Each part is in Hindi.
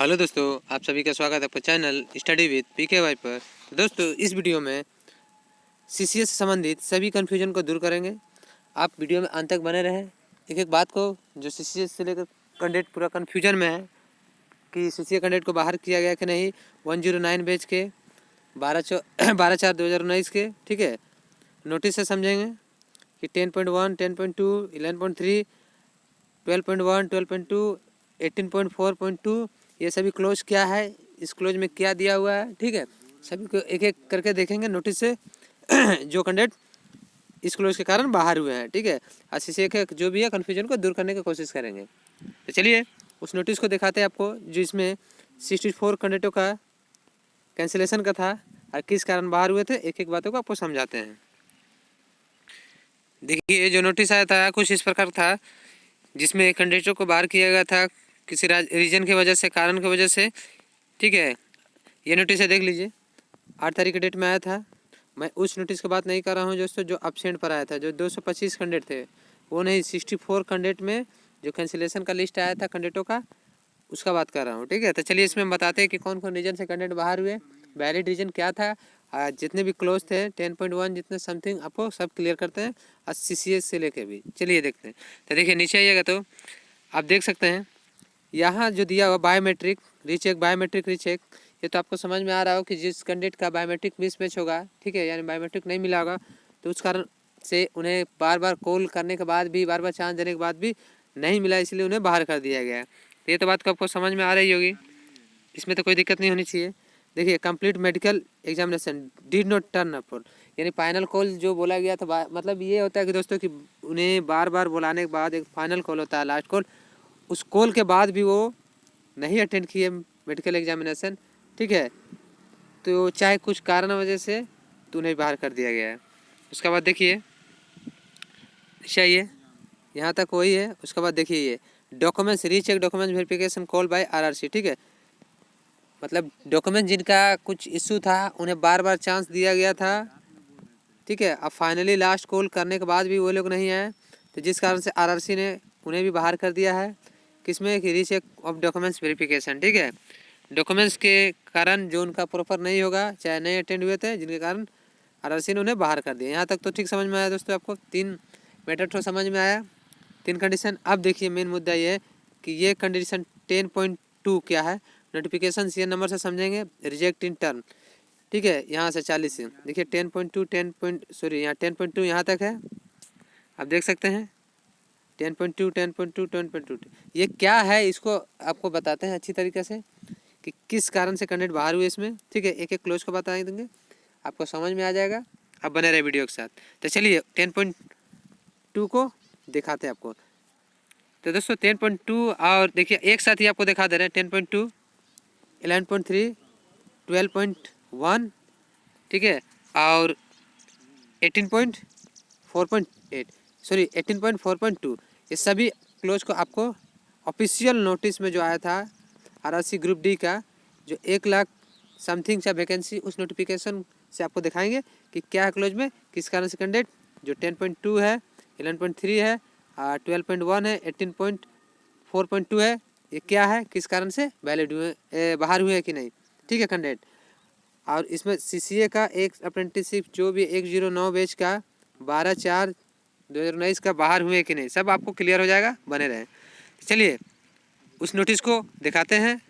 हेलो दोस्तों, आप सभी का स्वागत है आपका channel study with PK Y पर। तो दोस्तों, इस वीडियो में सीसीएस से संबंधित सभी कन्फ्यूजन को दूर करेंगे। आप वीडियो में अंत तक बने रहें। एक एक बात को जो सीसीएस से लेकर कैंडिडेट पूरा कन्फ्यूजन में है कि सीसीएस कैंडिडेट को बाहर किया गया कि नहीं, 109 बैच के 12/4/2019 के, ठीक है, नोटिस से समझेंगे कि 10.1, 10.2, 11.3, 12.1, 12.2, 18.4.2 ये सभी क्लोज क्या है, इस क्लोज में क्या दिया हुआ है, ठीक है। सभी को एक एक करके देखेंगे नोटिस से जो कैंडिडेट इस क्लोज के कारण बाहर हुए हैं, ठीक है। अच्छे से एक जो भी है कन्फ्यूजन को दूर करने की कोशिश करेंगे। तो चलिए उस नोटिस को दिखाते हैं आपको, जो इसमें 64 कैंडिडेटों का कैंसिलेशन का था और किस कारण बाहर हुए थे। एक एक बातों को आपको समझाते हैं। देखिए, जो नोटिस आया था कुछ इस प्रकार था, जिसमें कैंडिडेटों को बाहर किया गया था किसी रीजन की वजह से, कारण की वजह से, ठीक है। ये नोटिस है, देख लीजिए, 8 तारीख के डेट में आया था। मैं उस नोटिस की बात नहीं कर रहा हूँ दोस्तों जो अपसेंट पर आया था, जो 225 कैंडिडेट थे वो नहीं, 64 कैंडिडेट में जो कैंसिलेशन का लिस्ट आया था कैंडिडेटों का, उसका बात कर रहा हूँ, ठीक है। तो चलिए इसमें हम बताते हैं कि कौन कौन रीजन से कैंडिडेट बाहर हुए, वैलिड रीजन क्या था, जितने भी क्लोज थे 10.1 जितने समथिंग आपको सब क्लियर करते हैं, और सीसीएस से लेके भी। चलिए देखते हैं। तो देखिए नीचे आइएगा तो आप देख सकते हैं यहाँ जो दिया हुआ बायोमेट्रिक रीचेक, बायोमेट्रिक रीचेक, ये तो आपको समझ में आ रहा हो कि जिस कैंडिडेट का बायोमेट्रिक मिसमैच होगा, ठीक है, यानी बायोमेट्रिक नहीं मिला होगा, तो उस कारण से उन्हें बार बार कॉल करने के बाद भी, बार बार चांस देने के बाद भी नहीं मिला, इसलिए उन्हें बाहर कर दिया गया है। तो ये तो बात को आपको समझ में आ रही होगी, इसमें तो कोई दिक्कत नहीं होनी चाहिए। देखिए, complete medical examination did not turn up, यानी फाइनल कॉल जो बोला गया था, मतलब ये होता है कि दोस्तों कि उन्हें बार बार बुलाने के बाद एक फाइनल कॉल होता है, लास्ट कॉल, उस कॉल के बाद भी वो नहीं अटेंड किए मेडिकल एग्जामिनेशन, ठीक है, तो चाहे कुछ कारण वजह से तो उन्हें बाहर कर दिया गया है। उसके बाद देखिए चाहिए, यहाँ तक वही है। उसके बाद देखिए ये documents recheck, documents verification call by RRC, ठीक है, मतलब डॉक्यूमेंट जिनका कुछ इशू था उन्हें बार बार चांस दिया गया था, ठीक है। अब फाइनली लास्ट कॉल करने के बाद भी वो लोग नहीं आए, तो जिस कारण से आरआरसी ने उन्हें भी बाहर कर दिया है। किसमें कि रीचेक ऑफ डॉक्यूमेंट्स वेरिफिकेशन, ठीक है, डॉक्यूमेंट्स के कारण जो उनका प्रॉपर नहीं होगा, चाहे नहीं अटेंड हुए थे, जिनके कारण आरआरसी ने उन्हें बाहर कर दिया। यहाँ तक तो ठीक समझ में आया दोस्तों, आपको 3 मैटर तो समझ में आया, 3 कंडीशन। अब देखिए मेन मुद्दा ये है कि ये कंडीशन 10.2 क्या है, नोटिफिकेशन सीरियल नंबर से समझेंगे, रिजेक्ट इन टर्न, ठीक है, यहाँ से 40 से देखिए 10.2 यहाँ 10.2 यहाँ तक है, आप देख सकते हैं 10.2 10.2 10.2 ये क्या है, इसको आपको बताते हैं अच्छी तरीके से कि किस कारण से कैंडिडेट बाहर हुए इसमें, ठीक है। एक एक क्लोज को बता देंगे, आपको समझ में आ जाएगा। अब बने रहे वीडियो के साथ। तो चलिए 10.2 को दिखाते हैं आपको। तो दोस्तों 10.2 और देखिए एक साथ ही आपको दिखा दे रहे हैं 10.2, 11.3, 12.1, ठीक है, और 18.4.8 सॉरी 18.4.2 ये सभी क्लोज को आपको ऑफिशियल नोटिस में जो आया था आरआरसी ग्रुप डी का, जो 1 लाख समथिंग सा वैकेंसी, उस नोटिफिकेशन से आपको दिखाएंगे कि क्या है क्लोज में, किस कारण से कैंडिडेट जो 10.2 है, 11.3 है, 12.1 है, 18.4.2 है, ये क्या है, किस कारण से वैलिड हुए, बाहर हुए कि नहीं, ठीक है कैंडिडेट। और इसमें सीसीए का एक अप्रेंटिसशिप जो भी 109 बैच का 12/4/2019 का बाहर हुए कि नहीं, सब आपको क्लियर हो जाएगा, बने रहें। चलिए उस नोटिस को दिखाते हैं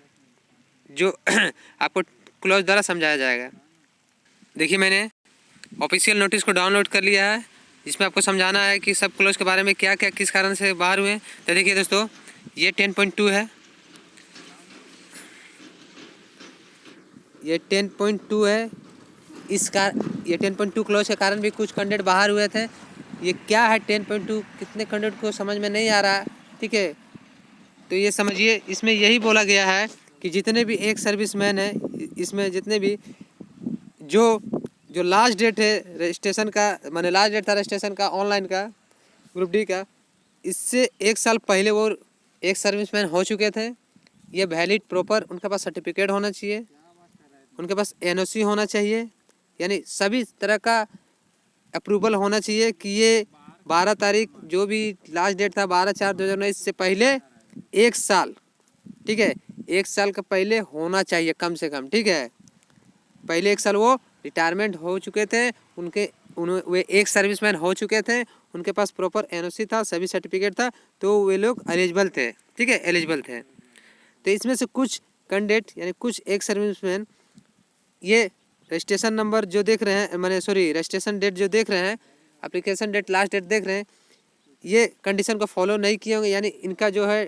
जो आपको क्लोज द्वारा समझाया जाएगा। देखिए मैंने ऑफिशियल नोटिस को डाउनलोड कर लिया है, जिसमें आपको समझाना है कि सब क्लोज के बारे में क्या क्या किस कारण से बाहर हुए। तो देखिए दोस्तों, ये 10.2 है, ये 10.2 है, इसका ये 10.2 क्लोज के कारण भी कुछ कैंडिडेट बाहर हुए थे। ये क्या है 10.2, कितने कैंडिडेट को समझ में नहीं आ रहा, ठीक है। तो ये समझिए, इसमें यही बोला गया है कि जितने भी एक सर्विसमैन है, इसमें जितने भी जो जो लास्ट डेट है रजिस्ट्रेशन का, माने लास्ट डेट था रजिस्ट्रेशन का ऑनलाइन का ग्रुप डी का, इससे 1 साल पहले वो एक सर्विसमैन हो चुके थे। ये वैलिड प्रॉपर उनके पास सर्टिफिकेट होना चाहिए, उनके पास एनओसी होना चाहिए, यानी सभी तरह का अप्रूवल होना चाहिए कि ये 12 तारीख जो भी लास्ट डेट था 12/4/2019 से पहले 1 साल, ठीक है, 1 साल का पहले होना चाहिए कम से कम, ठीक है। पहले 1 साल वो रिटायरमेंट हो चुके थे, वे एक सर्विसमैन हो चुके थे, उनके पास प्रॉपर एनओसी था, सभी सर्टिफिकेट था, तो वे लोग एलिजिबल थे, ठीक है, एलिजिबल थे। तो इसमें से कुछ कैंडिडेट यानी कुछ एक सर्विसमैन ये रजिस्ट्रेशन नंबर जो देख रहे हैं, मैंने सॉरी रजिस्ट्रेशन डेट जो देख रहे हैं, एप्लीकेशन डेट लास्ट डेट देख रहे हैं, ये कंडीशन को फॉलो नहीं किए होंगे, यानी इनका जो है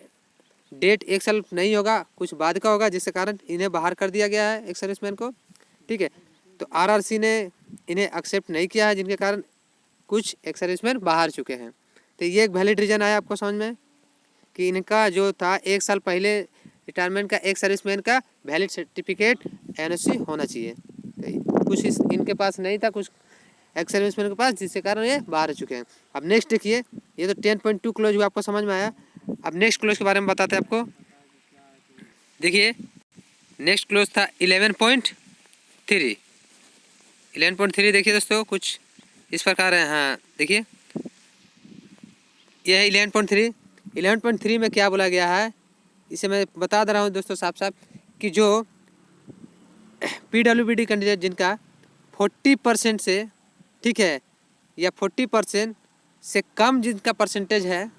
डेट 1 साल नहीं होगा, कुछ बाद का होगा, जिसके कारण इन्हें बाहर कर दिया गया है एक सर्विसमैन को, ठीक है। तो आरआरसी ने इन्हें एक्सेप्ट नहीं किया है, जिनके कारण कुछ एक सर्विसमैन बाहर चुके हैं। तो ये एक वैलिड रीज़न आया आपको समझ में कि इनका जो था 1 साल पहले रिटायरमेंट का एक सर्विसमैन का वैलिड सर्टिफिकेट एनओसी होना चाहिए। तो कुछ इनके पास नहीं था, कुछ एक्स सर्विसमैन के पास, जिसके कारण ये बाहर हो चुके हैं। अब नेक्स्ट देखिए, ये तो 10.2 क्लोज भी आपको समझ में आया। अब नेक्स्ट क्लोज के बारे में बताते हैं आपको। देखिए नेक्स्ट क्लोज था 11.3। 11.3 देखिए दोस्तों, कुछ इस प्रकार है। हाँ देखिए, यह है 11.3। 11.3 में क्या बोला गया है, इसे मैं बता दे रहा हूँ दोस्तों साफ साफ, कि जो PWBD कैंडिडेट जिनका 40% से, ठीक है, या 40% से कम जिनका परसेंटेज है,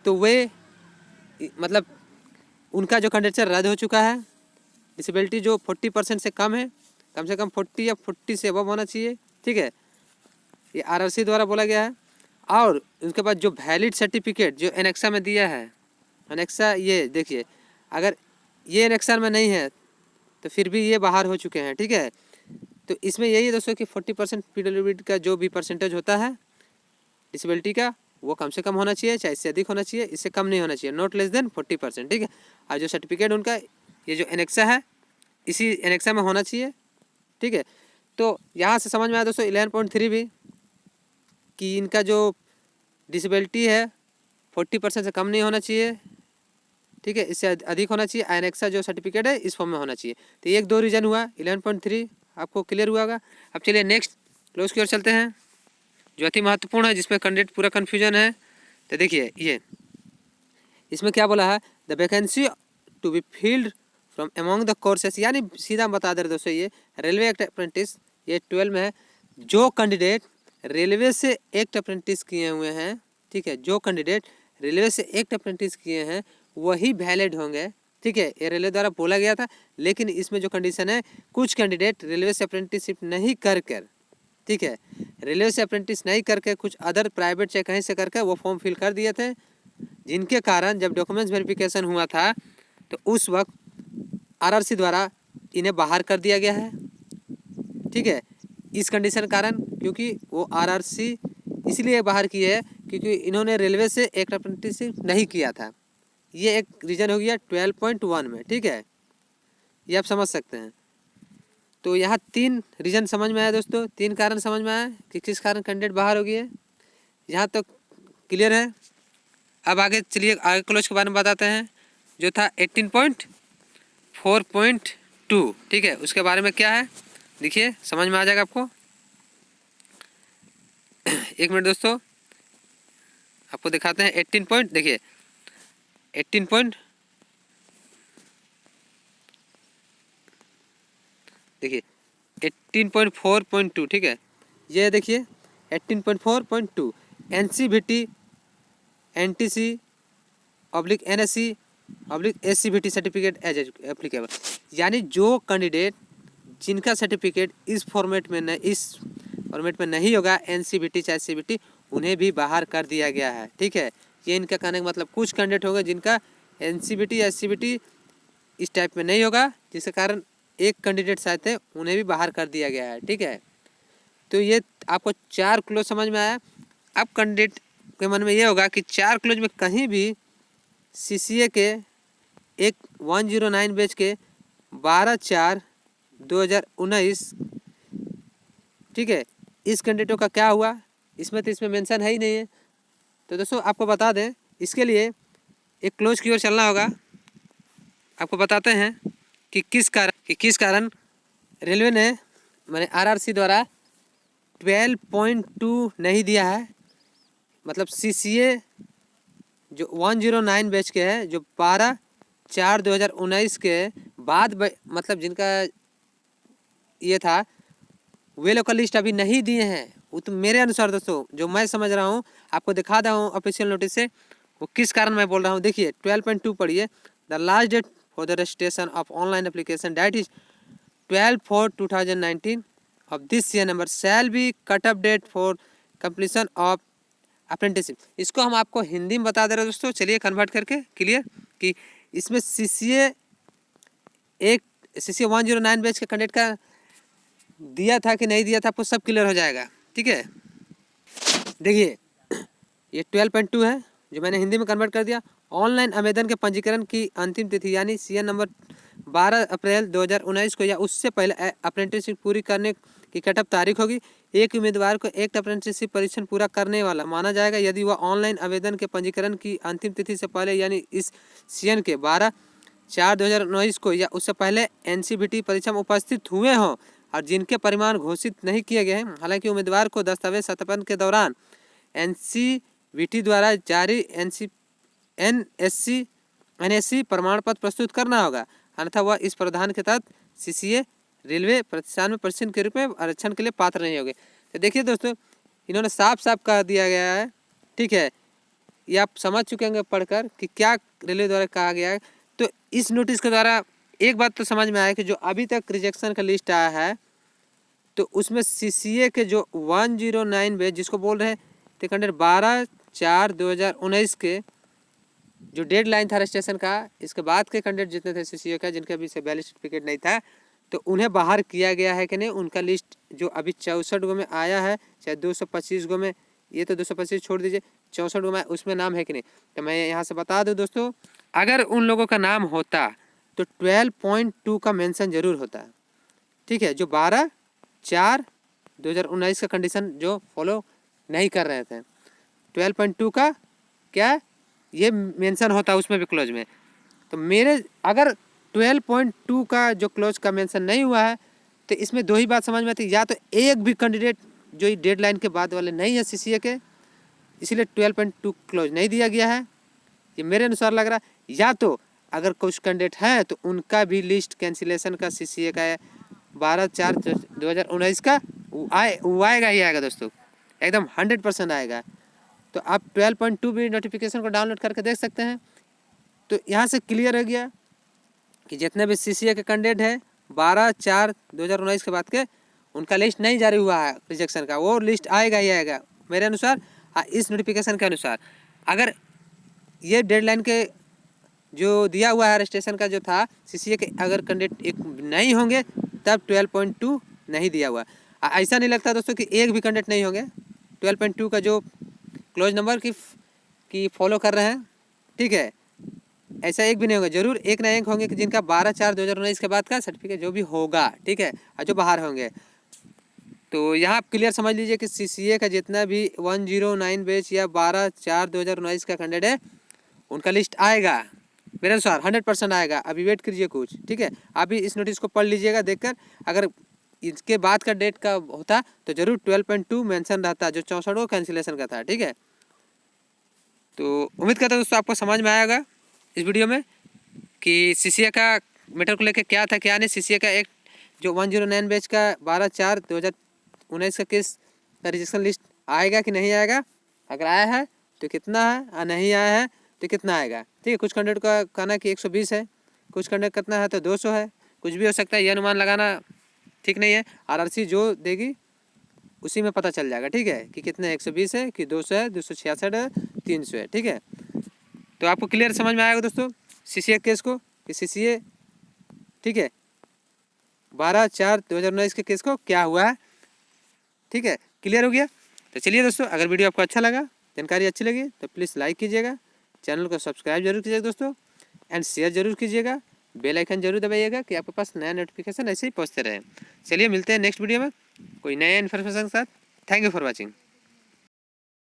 तो वे मतलब उनका जो कैंडिडेचर रद्द हो चुका है। डिसेबिलिटी जो 40% से कम है, कम से कम 40 या 40 से अबव होना चाहिए, ठीक है, ये आरआरसी द्वारा बोला गया है। और उसके बाद जो वैलिड सर्टिफिकेट जो एनेक्सा में दिया है, एनेक्सा ये देखिए, अगर ये एनेक्सा में नहीं है तो फिर भी ये बाहर हो चुके हैं, ठीक है। तो इसमें यही है दोस्तों कि 40% PWBD का जो भी परसेंटेज होता है डिसेबिलिटी का, वो कम से कम होना चाहिए, चाहे इससे अधिक होना चाहिए, इससे कम नहीं होना चाहिए, नॉट लेस देन 40%, ठीक है। और जो सर्टिफिकेट उनका ये जो एनेक्सा है, इसी एनेक्सा में होना चाहिए, ठीक है। तो यहाँ से समझ में आया दोस्तों 11.3 भी कि इनका जो डिसेबिलिटी है 40% से कम नहीं होना चाहिए, ठीक है, इससे अधिक होना चाहिए, एनेक्सा जो सर्टिफिकेट है इस फॉर्म में होना चाहिए। तो ये 1-2 रीजन हुआ। 11.3 आपको क्लियर हुआ होगा। अब चलिए नेक्स्ट क्लोज की ओर चलते हैं, जो अति महत्वपूर्ण है, जिसमें कैंडिडेट पूरा कन्फ्यूजन है। तो देखिए ये इसमें क्या बोला है, the vacancy to be filled from among the courses, यानी सीधा बता दे रहे दोस्तों, ये रेलवे एक्ट अप्रेंटिस, ये 12 में है। जो कैंडिडेट रेलवे से एक्ट अप्रेंटिस किए हुए हैं, ठीक है, जो कैंडिडेट रेलवे से एक्ट अप्रेंटिस किए हैं वही वैलिड होंगे, ठीक है, ये रेलवे द्वारा बोला गया था। लेकिन इसमें जो कंडीशन है, कुछ कैंडिडेट रेलवे से अप्रेंटिसशिप नहीं कर, ठीक है, रेलवे से अप्रेंटिस नहीं करके कुछ अदर प्राइवेट चाहे कहीं से करके वो फॉर्म फिल कर दिए थे, जिनके कारण जब डॉक्यूमेंट्स वेरिफिकेशन हुआ था तो उस वक्त आरआरसी द्वारा इन्हें बाहर कर दिया गया है, ठीक है, इस कंडीशन के कारण, क्योंकि वो आरआरसी इसलिए बाहर किए है क्योंकि इन्होंने रेलवे से एक अप्रेंटिसशिप नहीं किया था। ये एक रीज़न हो गया 12.1 में, ठीक है, ये आप समझ सकते हैं। तो यहाँ 3 रीज़न समझ में आया दोस्तों, 3 कारण समझ में आया कि किस कारण कैंडिडेट बाहर हो गई है। यहाँ तक क्लियर है। अब आगे चलिए आगे क्लोज के बारे में बताते हैं, जो था 18.4.2, ठीक है, उसके बारे में क्या है देखिए, समझ में आ जाएगा आपको। एक मिनट दोस्तों, आपको दिखाते हैं 18 पॉइंट, देखिए 18 पॉइंट, देखिए 18.4.2, ठीक है, ये देखिए 18.4.2 NCVT NTC oblique NSC oblique SCVT certificate as applicable, यानी जो कैंडिडेट जिनका सर्टिफिकेट इस फॉर्मेट में नहीं होगा, NCVT चाहे SCVT, उन्हें भी बाहर कर दिया गया है, ठीक है। ये इनका कहने का मतलब, कुछ कैंडिडेट होंगे जिनका NCVT या SCVT इस टाइप में नहीं होगा, जिसके कारण एक कैंडिडेट शायद थे, उन्हें भी बाहर कर दिया गया है, ठीक है। तो ये आपको 4 क्लोज समझ में आया। अब कैंडिडेट के मन में ये होगा कि 4 क्लोज में कहीं भी CCA के एक 109 बैच के 12/4/2019, ठीक है, इस कैंडिडेटों का क्या हुआ, इसमें तो इसमें मेंशन है ही नहीं है। तो दोस्तों आपको बता दें, इसके लिए एक क्लोज की ओर चलना होगा। आपको बताते हैं कि किस कारण रेलवे ने मैंने आरआरसी द्वारा 12.2 नहीं दिया है। मतलब CCA जो 109 बैच के है, जो 12/4/2019 के बाद मतलब जिनका ये था वे लोग का लिस्ट अभी नहीं दिए हैं। वो तो मेरे अनुसार दोस्तों जो मैं समझ रहा हूँ आपको दिखा रहा हूँ ऑफिशियल नोटिस से, वो किस कारण मैं बोल रहा हूँ। देखिए 12.2 पढ़िए, the last date for the registration of online application date is 12/4/2019 of this year number shall be cut up date for completion of apprenticeship। इसको हम आपको हिंदी में बता दे रहे हैं दोस्तों, चलिए कन्वर्ट करके क्लियर कि इसमें CCA 109 बैच के कैंडिडेट का दिया था कि नहीं दिया था आपको सब क्लियर हो जाएगा। ठीक है, देखिए ये 12.2 है जो मैंने हिंदी में कन्वर्ट कर दिया। ऑनलाइन आवेदन के पंजीकरण की अंतिम तिथि यानी CN नंबर 12 अप्रैल 2019 को या उससे पहले अप्रेंटिसशिप पूरी करने की कटअप तारीख होगी। एक उम्मीदवार को एक अप्रेंटिसशिप परीक्षण पूरा करने वाला माना जाएगा यदि वह ऑनलाइन आवेदन के पंजीकरण की अंतिम तिथि से पहले यानी इस CN के 12/4/2019 को या उससे पहले NCVT परीक्षा में उपस्थित हुए हों और जिनके परिमाण घोषित नहीं किए गए हैं। हालांकि उम्मीदवार को दस्तावेज सत्यापन के दौरान NCVT द्वारा जारी NSC प्रमाण पत्र प्रस्तुत करना होगा, अन्यथा वह इस प्रावधान के तहत CCA रेलवे प्रतिष्ठान में प्रशिक्षण के रूप में आरक्षण के लिए पात्र नहीं होंगे। तो देखिए दोस्तों इन्होंने साफ साफ कह दिया गया है। ठीक है, ये आप समझ चुके होंगे पढ़कर कि क्या रेलवे द्वारा कहा गया है। तो इस नोटिस के द्वारा एक बात तो समझ में आया कि जो अभी तक रिजेक्शन का लिस्ट आया है तो उसमें CCA के जो 109 बैच जिसको बोल रहे हैं तो कैंडिडेट 12/4/2019 के जो डेडलाइन था रजिस्ट्रेशन का, इसके बाद के कैंडिडेट जितने थे CCA का जिनके अभी से वैलिड सर्टिफिकेट नहीं था तो उन्हें बाहर किया गया है कि नहीं। उनका लिस्ट जो अभी 64 गो में आया है, चाहे 225 गो में, ये तो 225 छोड़ दीजिए, 64 गो में उसमें नाम है कि नहीं। तो मैं यहाँ से बता दूँ दोस्तों, अगर उन लोगों का नाम होता तो 12.2 का मेंशन जरूर होता। ठीक है, जो 12/4/2019 का कंडीशन जो फॉलो नहीं कर रहे थे, 12.2 का क्या ये मेंशन होता उसमें भी क्लोज में। तो मेरे अगर 12.2 का जो क्लोज का मेंशन नहीं हुआ है तो इसमें दो ही बात समझ में आती है, या तो एक भी कैंडिडेट जो डेडलाइन के बाद वाले नहीं है CCA के, इसलिए 12.2 क्लोज नहीं दिया गया है, ये मेरे अनुसार लग रहा है। या तो अगर कुछ कैंडिडेट हैं तो उनका भी लिस्ट कैंसिलेशन का CCA का है 12/4/2019 का वो आएगा ही आएगा दोस्तों, एकदम 100% आएगा। तो आप 12.2 भी नोटिफिकेशन को डाउनलोड करके देख सकते हैं। तो यहाँ से क्लियर हो गया कि जितने भी CCA के कैंडिडेट है 12/4/2019 के बाद के उनका लिस्ट नहीं जारी हुआ है रिजेक्शन का, वो लिस्ट आएगा ही आएगा मेरे अनुसार। इस नोटिफिकेशन के अनुसार अगर ये डेडलाइन के जो दिया हुआ है रजिस्ट्रेशन का जो था CCA के, अगर कैंडिडेट एक नहीं होंगे तब 12.2 नहीं दिया हुआ। ऐसा नहीं लगता दोस्तों कि एक भी कैंडिडेट नहीं होंगे 12.2 का जो क्लोज नंबर की फॉलो कर रहे हैं। ठीक है, ऐसा एक भी नहीं होगा, जरूर एक ना एक होंगे कि जिनका 12/4/2019 के बाद का सर्टिफिकेट जो भी होगा। ठीक है, और जो बाहर होंगे। तो यहाँ आप क्लियर समझ लीजिए कि CCA का जितना भी 109 बैच या 12/4/2019 का कैंडिडेट है उनका लिस्ट आएगा मेरे अनुसार 100% आएगा। अभी वेट कीजिए कुछ। ठीक है, अभी इस नोटिस को पढ़ लीजिएगा देखकर, अगर इसके बाद का डेट का होता तो जरूर 12.2 मेंशन रहता जो 64 को कैंसिलेशन का था। ठीक है, तो उम्मीद करता हूँ दोस्तों आपको समझ में आएगा इस वीडियो में कि CCA का मैटर को लेकर क्या था क्या नहीं। CCA का एक जो 109 बैच का 12/4/2019 का केस का रिजेक्शन लिस्ट आएगा कि नहीं आएगा, अगर आया है तो कितना है और नहीं आया है तो कितना आएगा। ठीक है, कुछ कैंडिडेट का कहना कि 120 है, कुछ कैंडिडेट कितना है तो 200 है, कुछ भी हो सकता है, ये अनुमान लगाना ठीक नहीं है। RRC जो देगी उसी में पता चल जाएगा। ठीक है, कि कितने 120 है कि 200 है, 266 है, 300 है। ठीक है, तो आपको क्लियर समझ में आएगा दोस्तों CCA केस को कि CCA ठीक है 12/4/2019 के केस को क्या हुआ है। ठीक है, क्लियर हो गया। तो चलिए दोस्तों, अगर वीडियो आपको अच्छा लगा, जानकारी अच्छी लगी तो प्लीज़ लाइक कीजिएगा, चैनल को सब्सक्राइब जरूर कीजिएगा दोस्तों, एंड शेयर जरूर कीजिएगा, बेल आइकन जरूर दबाइएगा कि आपके पास नया नोटिफिकेशन ऐसे ही पहुँचते रहे। चलिए मिलते हैं नेक्स्ट वीडियो में कोई नया इन्फॉर्मेशन के साथ। Thank you for watching.